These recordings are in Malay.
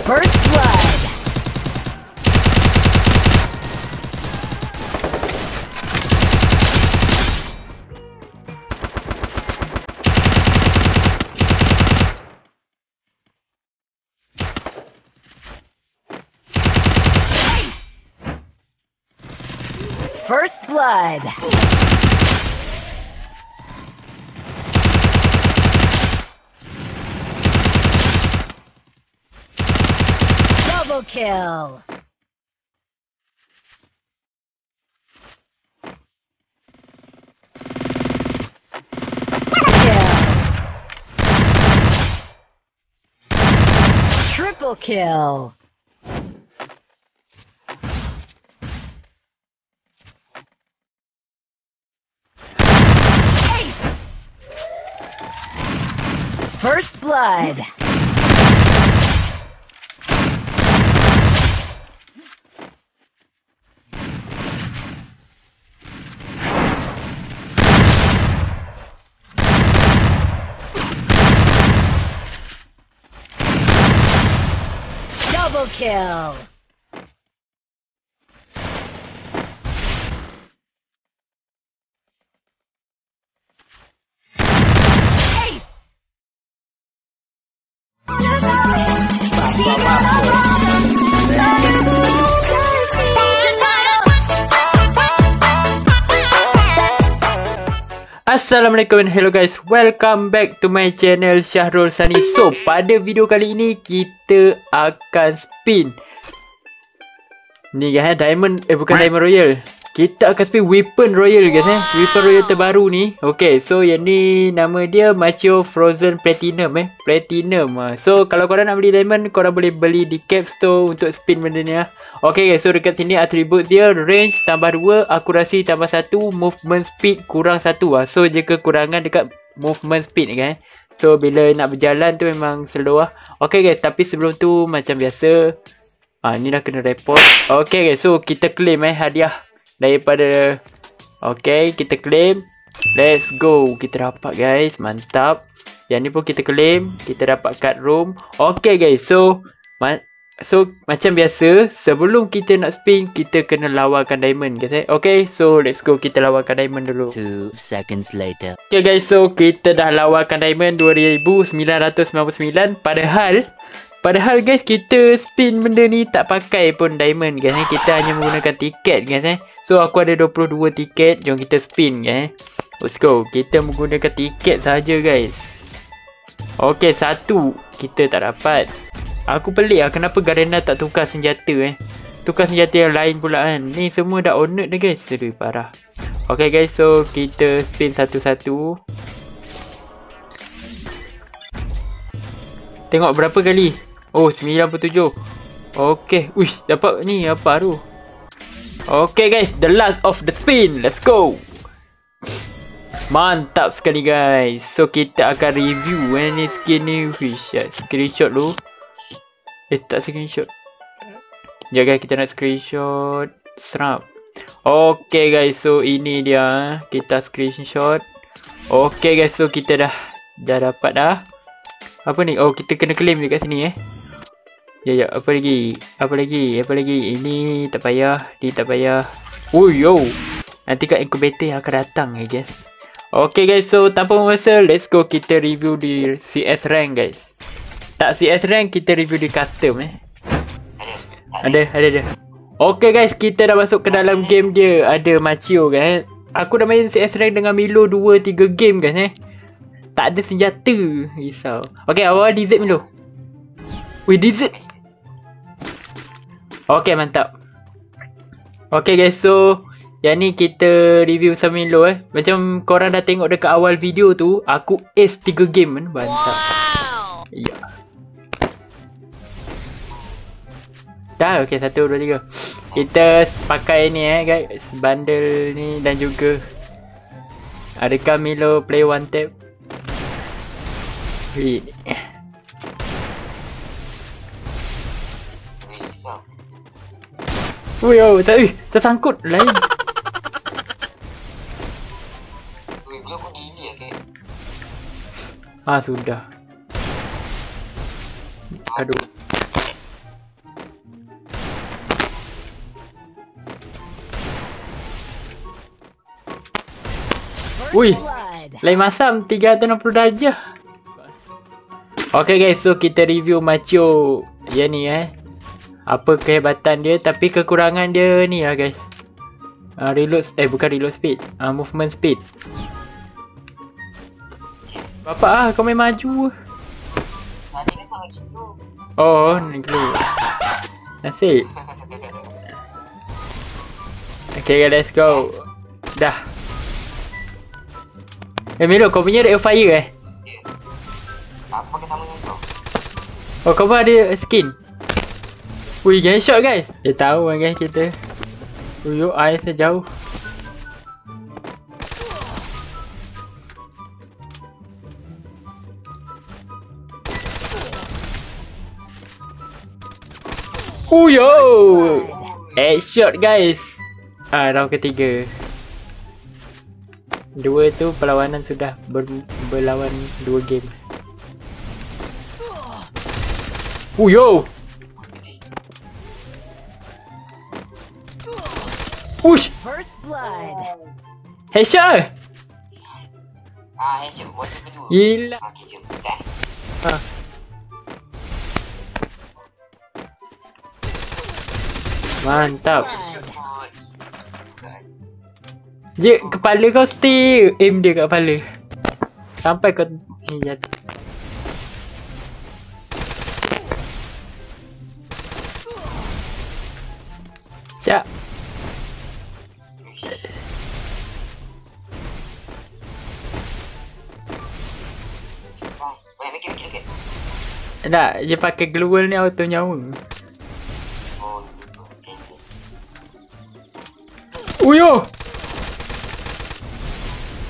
First blood. First blood. Double kill. Triple kill. First blood. Double kill. Assalamualaikum and hello guys, welcome back to my channel Syahrul Sani. So pada video kali ini kita akan spin ni guys, diamond, bukan diamond royal. Kita akan spin weapon royal guys, weapon royal terbaru ni. Okay, so yang ni nama dia Machio Frozen Platinum Platinum. So kalau korang nak beli diamond, korang boleh beli di Cap Store untuk spin benda ni lah. Okay guys, so dekat sini atribut dia range tambah 2, akurasi tambah 1, movement speed kurang 1 lah. So je kekurangan dekat movement speed ni guys. So bila nak berjalan tu memang slow lah. Okay guys, tapi sebelum tu macam biasa, ni dah kena report. Okay guys, so kita claim hadiah daripada, okay kita claim. Let's go, kita dapat guys, mantap. Yang ni pun kita claim, kita dapat card room. Okay guys, so macam biasa, sebelum kita nak spin, kita kena lawakan diamond guys. Okay, so let's go, kita lawakan diamond dulu. 2 seconds later. Okay guys, so kita dah lawakan diamond 2999. Padahal guys, kita spin benda ni tak pakai pun diamond guys. Kita hanya menggunakan tiket guys. So aku ada 22 tiket, jom kita spin guys. Let's go, kita menggunakan tiket saja guys. Okay, satu kita tak dapat. Aku pelik lah kenapa Garena tak tukar senjata tukar senjata yang lain pula kan. Ni semua dah honored dah guys. Aduh parah. Okay guys, so kita spin satu-satu. Tengok berapa kali. Oh 97. Okay, uish, dapat ni apa tu. Okay guys, the last of the spin. Let's go. Mantap sekali guys. So kita akan review ni skin ni. Uish, screenshot dulu. Tak screenshot. Sekejap guys, kita nak screenshot. Serap. Okay guys, so ini dia. Kita screenshot. Okay guys, so kita dah dapat dah. Apa ni? Oh, kita kena claim dekat sini Ya, apa lagi? Apa lagi? Ini tak payah. Ni tak payah. Oh yo. Nanti kat incubator yang akan datang guys. Okay guys, so tanpa masa, let's go kita review di CS rank guys. Tak CS rank, kita review di custom Ada. Okay guys, kita dah masuk ke dalam game dia. Ada Machio guys. Aku dah main CS rank dengan Milo 2-3 game guys Tak ada senjata. Risau. Okay, awal DZ Milo. Wih, DZ. Okay, mantap. Okay guys, so yang ni kita review sama Milo Macam korang dah tengok dekat awal video tu, aku ace 3 game mantap. Ya. Dah, okay, 1, 2, 3. Kita pakai ni guys, bundle ni dan juga adakah Milo play one tap. Tersangkut lain. Sudah. Aduh. Ui, blood. lain masam 360 darjah. Okay guys, so kita review Macho yang ni apa kehebatan dia, tapi kekurangan dia ni lah guys. Reload, bukan reload speed, movement speed. Bapak kau main maju. Oh, ni glue. Nasib. Okay, let's go. Dah. Milo, kau punya rate of fire Apa kita main tu? Oh, kau pun ada skin. Ui, gunshot guys. Dia tahu kan guys kita. Uyuk, air sejauh. Uyo! Headshot guys. Round ketiga. Dua tu perlawanan sudah berlawan 2 game. Uyo! Ush! First blood. Headshot! Jom buat kedua. Gila. Okey, jom. Dah. Mantap. Blood. Je, kepala kau stay. Aim dia kat kepala. Sampai kau ni jatuh. Sekejap. Banyak mikir sikit. Tak, dia pakai glue ni auto nyawa. Oh, okey. Uyo!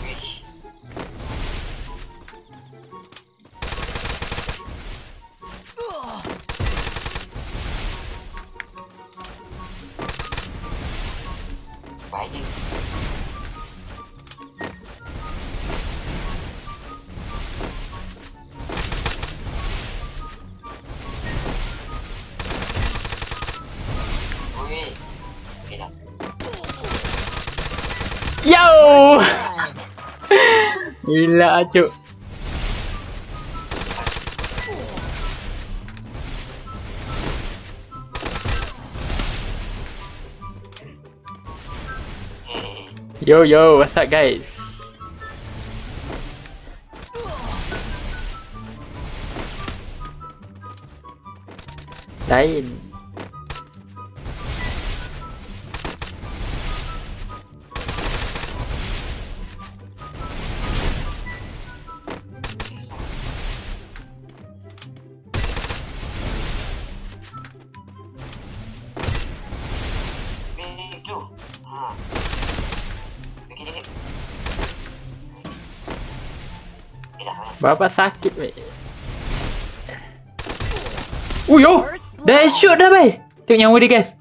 Wish. Bahaya. Ui. Okey dah. Yo! Blood. Gila acuk. Yo yo, what's up guys? Lain. Itu. Bikin ini. Dah. Bapak sakit weh. Uyo! Dah headshot dah bai. Tengok nyawa dia guys.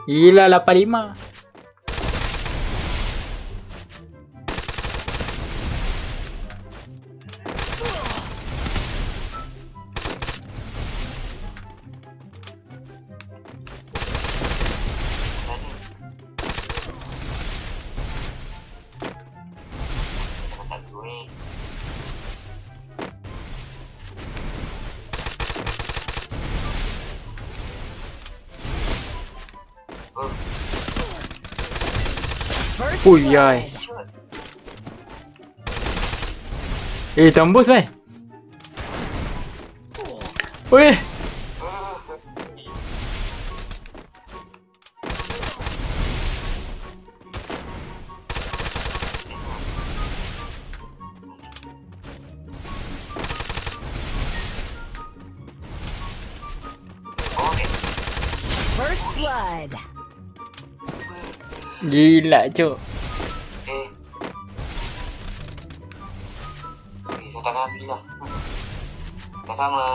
Gila 85. Tak duit. First Ui blood. ai. Tembus bai. Ui. First blood. Gila cuk. Saya tak nak pilih lah. Dah sama.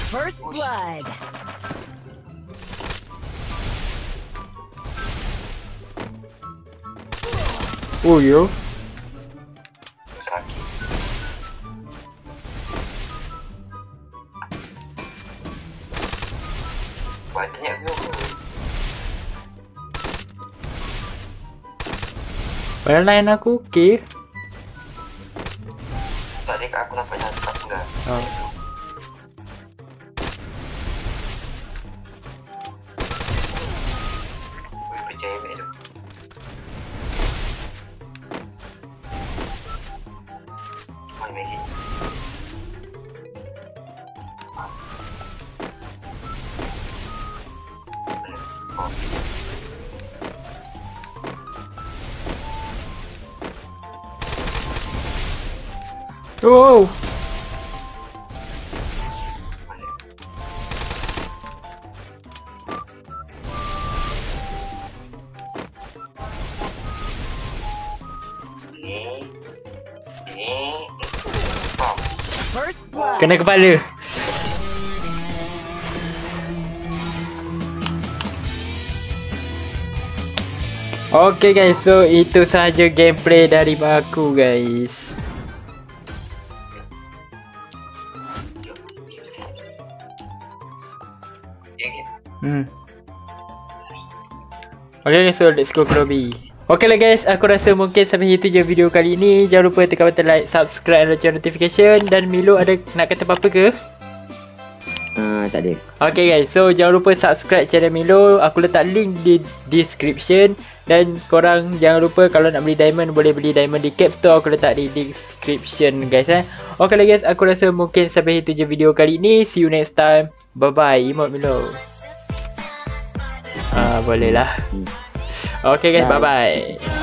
First blood. Oh yo. Sakit. Banyak tu. Barang lain aku okey. Tadi kat aku nampak yang tak enggak. Oh. Boleh percaya kat itu. Mana lagi? Oh. Ini. Bom. First blood. Kena kepala. Okay guys, so itu sahaja gameplay dari aku guys. Okay guys, so let's go ke lobby. Okay lah guys, aku rasa mungkin sampai itu je video kali ni. Jangan lupa tekan button like, subscribe dan lonceng notification. Dan Milo ada nak kata apa-apa ke? Tak ada. Okay guys, so jangan lupa subscribe channel Milo. Aku letak link di description. Dan korang jangan lupa kalau nak beli diamond, boleh beli diamond di Cap Store. Aku letak di description guys Okay lah guys, aku rasa mungkin sampai itu je video kali ni. See you next time. Bye bye. Emote Milo. Boleh lah. Okay guys, bye bye.